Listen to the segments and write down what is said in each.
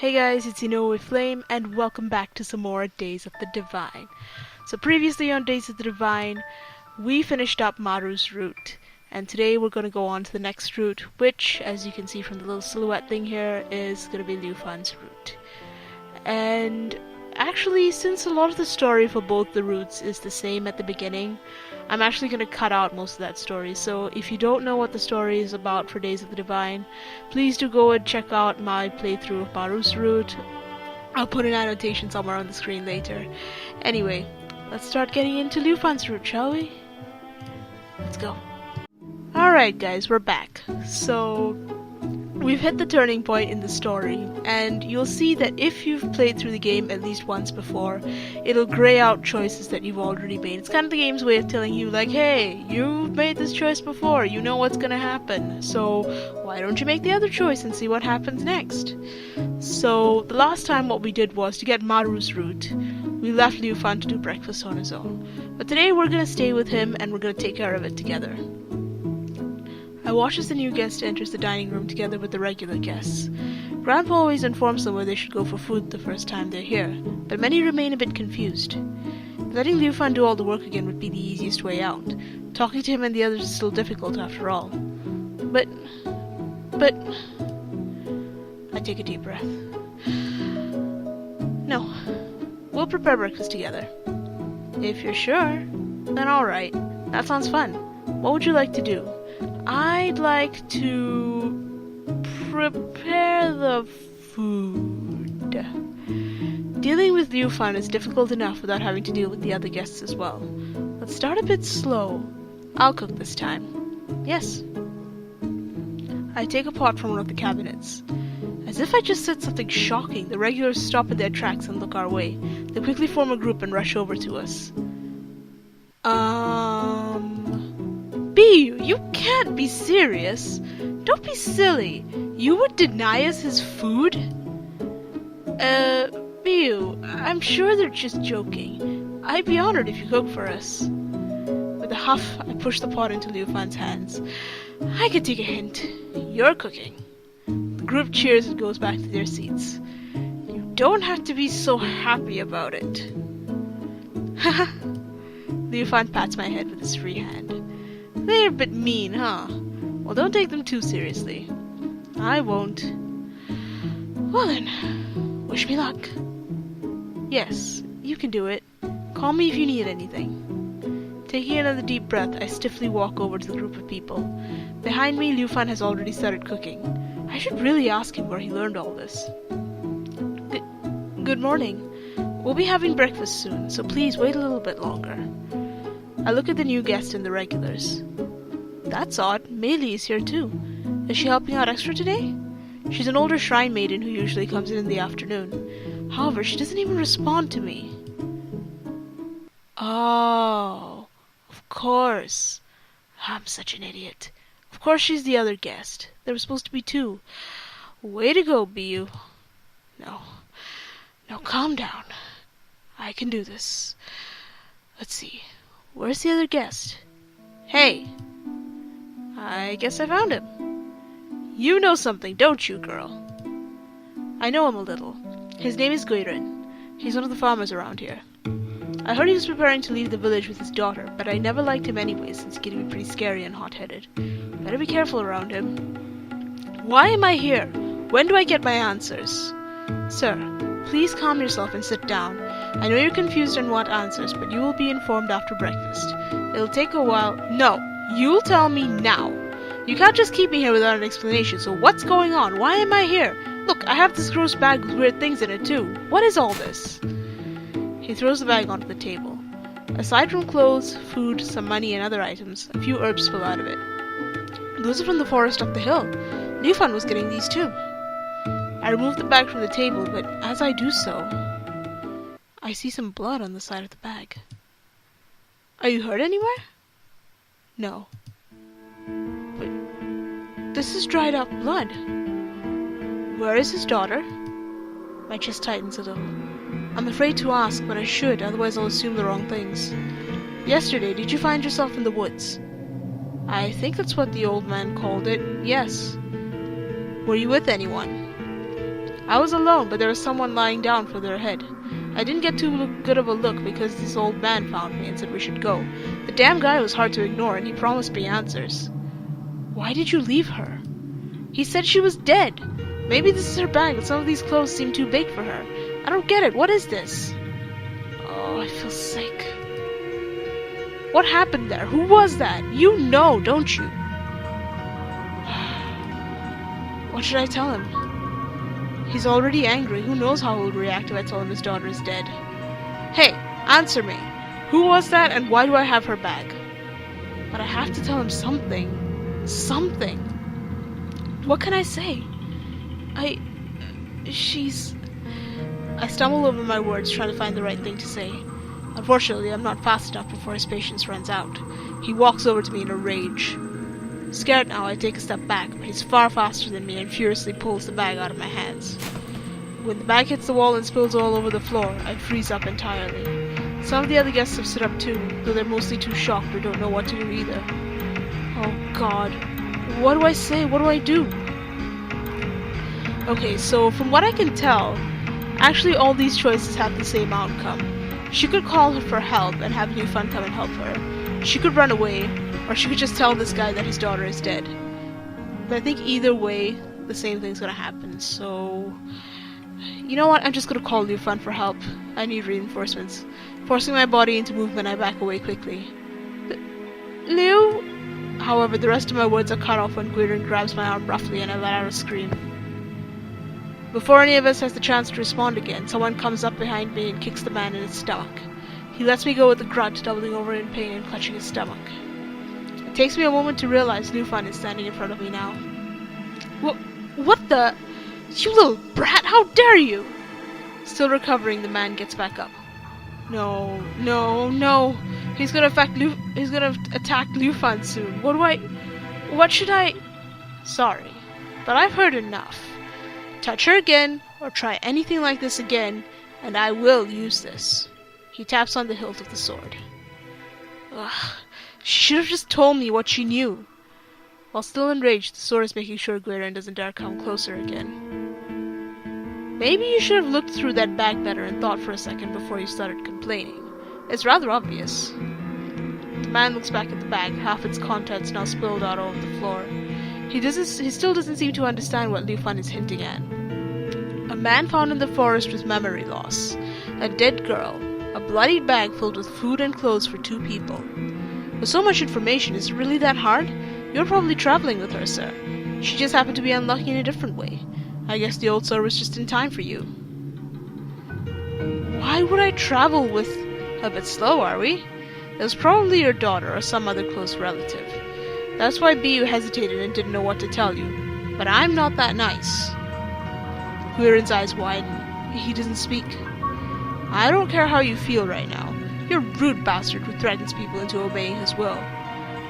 Hey guys, it's with Flame, and welcome back to some more Days of the Divine. So previously on Days of the Divine, we finished up Maru's route, and today we're going to go on to the next route, which, as you can see from the little silhouette thing here, is going to be Liufan's route. And actually, since a lot of the story for both the routes is the same at the beginning, I'm actually going to cut out most of that story. So if you don't know what the story is about for Days of the Divine, please do go and check out my playthrough of Maru's route. I'll put an annotation somewhere on the screen later. Anyway, let's start getting into Liufan's route, shall we? Let's go. Alright guys, we're back. So, we've hit the turning point in the story, and you'll see that if you've played through the game at least once before, it'll grey out choices that you've already made. It's kind of the game's way of telling you, like, hey, you've made this choice before, you know what's gonna happen, so why don't you make the other choice and see what happens next? So, the last time what we did was, to get Maru's route, we left Liufan to do breakfast on his own. But today we're gonna stay with him, and we're gonna take care of it together. I watch as the new guest enters the dining room together with the regular guests. Grandpa always informs them where they should go for food the first time they're here, but many remain a bit confused. Letting Liufan do all the work again would be the easiest way out. Talking to him and the others is still difficult after all. But... I take a deep breath. No, we'll prepare breakfast together. If you're sure, then alright. That sounds fun. What would you like to do? I'd like to prepare the food. Dealing with Liufan is difficult enough without having to deal with the other guests as well. Let's start a bit slow. I'll cook this time. Yes. I take a pot from one of the cabinets. As if I just said something shocking, the regulars stop in their tracks and look our way. They quickly form a group and rush over to us. Biyu, you can't be serious. Don't be silly. You would deny us his food? Biyu, I'm sure they're just joking. I'd be honored if you cook for us. With a huff, I push the pot into Liufan's hands. I could take a hint. You're cooking. The group cheers and goes back to their seats. You don't have to be so happy about it. Haha. Liufan pats my head with his free hand. They're a bit mean, huh? Well, don't take them too seriously. I won't. Well then, wish me luck. Yes, you can do it. Call me if you need anything. Taking another deep breath, I stiffly walk over to the group of people. Behind me, Liufan has already started cooking. I should really ask him where he learned all this. Good morning. We'll be having breakfast soon, so please wait a little bit longer. I look at the new guest and the regulars. That's odd. Meili is here too. Is she helping out extra today? She's an older shrine maiden who usually comes in the afternoon. However, she doesn't even respond to me. Oh, of course. I'm such an idiot. Of course she's the other guest. There were supposed to be two. Way to go, Biyu. No, calm down. I can do this. Let's see. Where's the other guest? Hey! I guess I found him. You know something, don't you, girl? I know him a little. His name is Guirin. He's one of the farmers around here. I heard he was preparing to leave the village with his daughter, but I never liked him anyway since he can be pretty scary and hot-headed. Better be careful around him. Why am I here? When do I get my answers? Sir, please calm yourself and sit down. I know you're confused and want answers, but you will be informed after breakfast. It'll take a while. No, you'll tell me now. You can't just keep me here without an explanation, so what's going on? Why am I here? Look, I have this gross bag with weird things in it too. What is all this? He throws the bag onto the table. Aside from clothes, food, some money and other items, a few herbs spill out of it. Those are from the forest up the hill. Liufan was getting these too. I remove the bag from the table, but as I do so, I see some blood on the side of the bag. Are you hurt anywhere? No. But this is dried up blood. Where is his daughter? My chest tightens a little. I'm afraid to ask, but I should, otherwise I'll assume the wrong things. Yesterday, did you find yourself in the woods? I think that's what the old man called it, yes. Were you with anyone? I was alone, but there was someone lying down further ahead. I didn't get too good of a look because this old man found me and said we should go. The damn guy was hard to ignore, and he promised me answers. Why did you leave her? He said she was dead. Maybe this is her bag, but some of these clothes seem too big for her. I don't get it. What is this? Oh, I feel sick. What happened there? Who was that? You know, don't you? What should I tell him? He's already angry. Who knows how he'll react if I tell him his daughter is dead. Hey, answer me. Who was that and why do I have her bag? But I have to tell him something. Something. What can I say? I stumble over my words trying to find the right thing to say. Unfortunately, I'm not fast enough before his patience runs out. He walks over to me in a rage. Scared now, I take a step back, but he's far faster than me and furiously pulls the bag out of my hands. When the bag hits the wall and spills all over the floor, I freeze up entirely. Some of the other guests have stood up too, though they're mostly too shocked or don't know what to do either. Oh God. What do I say? What do I do? Okay, so from what I can tell, actually all these choices have the same outcome. She could call her for help and have Liufan come and help her. She could run away, or she could just tell this guy that his daughter is dead. But I think either way, the same thing's gonna happen, so... You know what, I'm just gonna call Liufan for help. I need reinforcements. Forcing my body into movement, I back away quickly. Liu? However, the rest of my words are cut off when Guirin grabs my arm roughly and I let out a scream. Before any of us has the chance to respond again, someone comes up behind me and kicks the man in his stomach. He lets me go with a grunt, doubling over in pain and clutching his stomach. It takes me a moment to realize Liufan is standing in front of me now. What the? You little brat, how dare you! Still recovering, the man gets back up. No. He's gonna attack Liufan soon. What should I... Sorry, but I've heard enough. Touch her again, or try anything like this again, and I will use this. He taps on the hilt of the sword. Ugh, she should have just told me what she knew. While still enraged, the sword is making sure Guirin doesn't dare come closer again. Maybe you should have looked through that bag better and thought for a second before you started complaining. It's rather obvious. The man looks back at the bag, half its contents now spilled out over the floor. He still doesn't seem to understand what Liufan is hinting at. A man found in the forest with memory loss. A dead girl. A bloodied bag filled with food and clothes for 2 people. With so much information, is it really that hard? You're probably traveling with her, sir. She just happened to be unlucky in a different way. I guess the old sir was just in time for you. Why would I travel with... A bit slow, are we? It was probably your daughter or some other close relative. That's why Biyu hesitated and didn't know what to tell you. But I'm not that nice. Guirin's eyes widen. He doesn't speak. I don't care how you feel right now. You're a rude bastard who threatens people into obeying his will.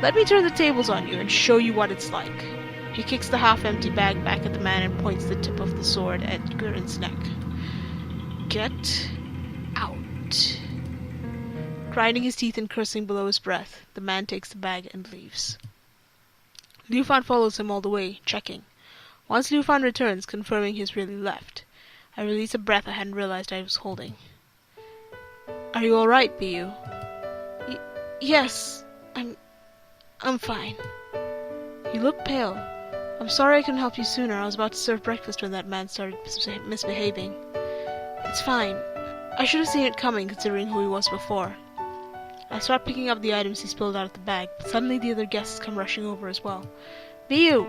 Let me turn the tables on you and show you what it's like. He kicks the half-empty bag back at the man and points the tip of the sword at Guirin's neck. Get out. Grinding his teeth and cursing below his breath, the man takes the bag and leaves. Liufan follows him all the way, checking. Once Liufan returns, confirming he's really left, I release a breath I hadn't realized I was holding. Are you alright, Biyu? Yes, I'm fine. You look pale. I'm sorry I couldn't help you sooner. I was about to serve breakfast when that man started misbehaving. It's fine. I should have seen it coming, considering who he was before. I start picking up the items he spilled out of the bag, but suddenly the other guests come rushing over as well. Biyu!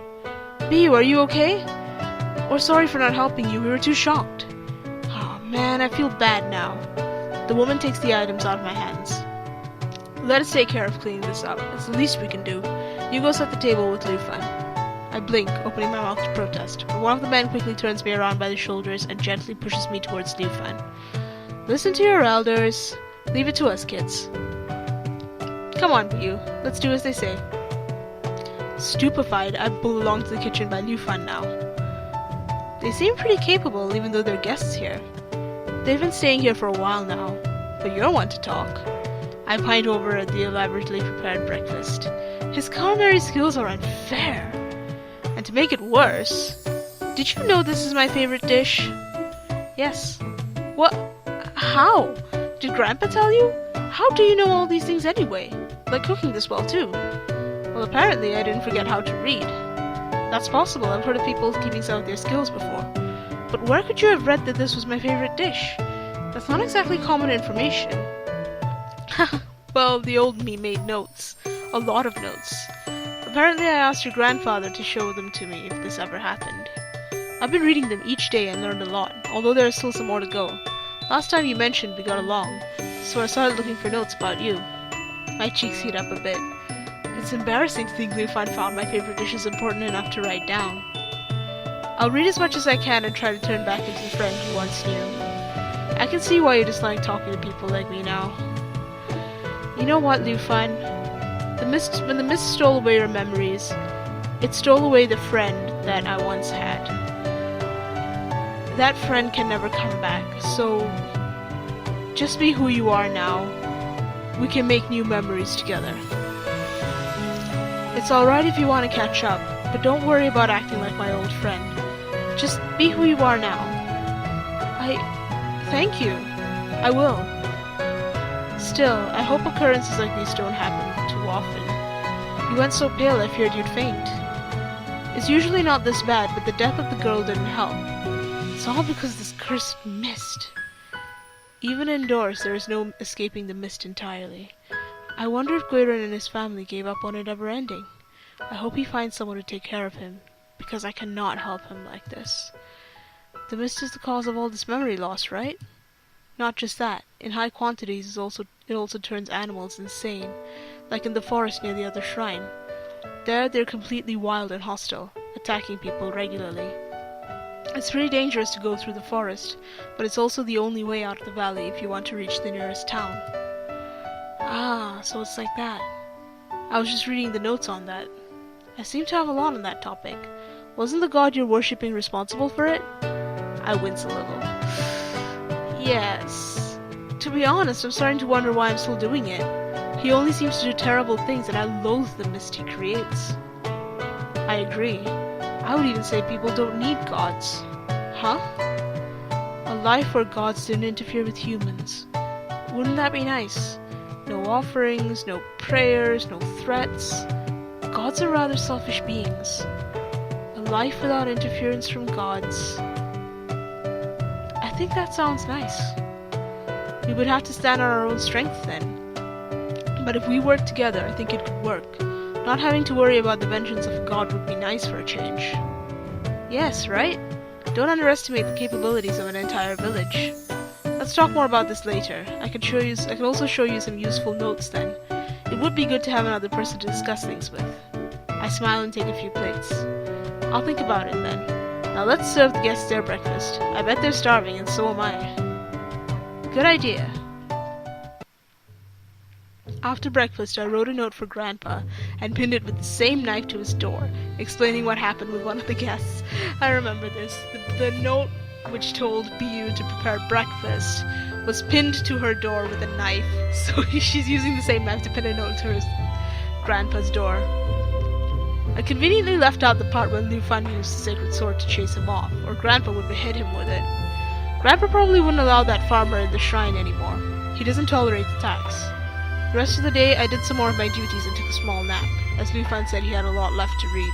Biyu, are you okay? We're sorry for not helping you. We were too shocked. Oh man, I feel bad now. The woman takes the items out of my hands. Let us take care of cleaning this up. It's the least we can do. You go set the table with Liufan. I blink, opening my mouth to protest, but one of the men quickly turns me around by the shoulders and gently pushes me towards Liufan. Listen to your elders. Leave it to us, kids. Come on, Biyu. Let's do as they say. Stupefied, I pull along to the kitchen by Liufan now. They seem pretty capable, even though they're guests here. They've been staying here for a while now, but you're one to talk. I pint over at the elaborately prepared breakfast. His culinary skills are unfair. And to make it worse, Did you know this is my favorite dish? Yes. What? How? Did Grandpa tell you? How do you know all these things anyway? Like cooking this well too? Well, apparently I didn't forget how to read. That's possible. I've heard of people keeping some of their skills before. But where could you have read that this was my favorite dish? That's not exactly common information. Well, the old me made notes. A lot of notes. Apparently I asked your grandfather to show them to me if this ever happened. I've been reading them each day and learned a lot, although there is still some more to go. Last time you mentioned we got along, so I started looking for notes about you. My cheeks heat up a bit. It's embarrassing to think Liufan found my favorite dish is important enough to write down. I'll read as much as I can and try to turn back into the friend you once knew. I can see why you dislike talking to people like me now. You know what, Liufan? When the mist stole away your memories, it stole away the friend that I once had. That friend can never come back, so just be who you are now. We can make new memories together. It's alright if you want to catch up, but don't worry about acting like my old friend. Just be who you are now. Thank you. I will. Still, I hope occurrences like these don't happen too often. You went so pale I feared you'd faint. It's usually not this bad, but the death of the girl didn't help. It's all because of this cursed mist. Even indoors, there is no escaping the mist entirely. I wonder if Guiron and his family gave up on it ever ending. I hope he finds someone to take care of him, because I cannot help him like this. The mist is the cause of all this memory loss, right? Not just that. In high quantities, it also turns animals insane, like in the forest near the other shrine. There, they're completely wild and hostile, attacking people regularly. It's pretty dangerous to go through the forest, but it's also the only way out of the valley if you want to reach the nearest town. Ah, so it's like that. I was just reading the notes on that. I seem to have a lot on that topic. Wasn't the god you're worshipping responsible for it? I wince a little. Yes. To be honest, I'm starting to wonder why I'm still doing it. He only seems to do terrible things, and I loathe the mist he creates. I agree. I would even say people don't need gods. Huh? A life where gods didn't interfere with humans. Wouldn't that be nice? No offerings, no prayers, no threats. Gods are rather selfish beings. A life without interference from gods. I think that sounds nice. We would have to stand on our own strength then. But if we worked together, I think it could work. Not having to worry about the vengeance of a god would be nice for a change. Yes, right? Don't underestimate the capabilities of an entire village. Let's talk more about this later. I can also show you some useful notes then. It would be good to have another person to discuss things with. I smile and take a few plates. I'll think about it then. Now let's serve the guests their breakfast. I bet they're starving, and so am I. Good idea. After breakfast, I wrote a note for Grandpa and pinned it with the same knife to his door, explaining what happened with one of the guests. I remember this. The note which told Biyu to prepare breakfast was pinned to her door with a knife, so she's using the same knife to pin a note to her grandpa's door. I conveniently left out the part where Liufan used the sacred sword to chase him off, or Grandpa would have hit him with it. Grandpa probably wouldn't allow that farmer in the shrine anymore. He doesn't tolerate attacks. The rest of the day, I did some more of my duties and took a small nap, as Liufan said he had a lot left to read.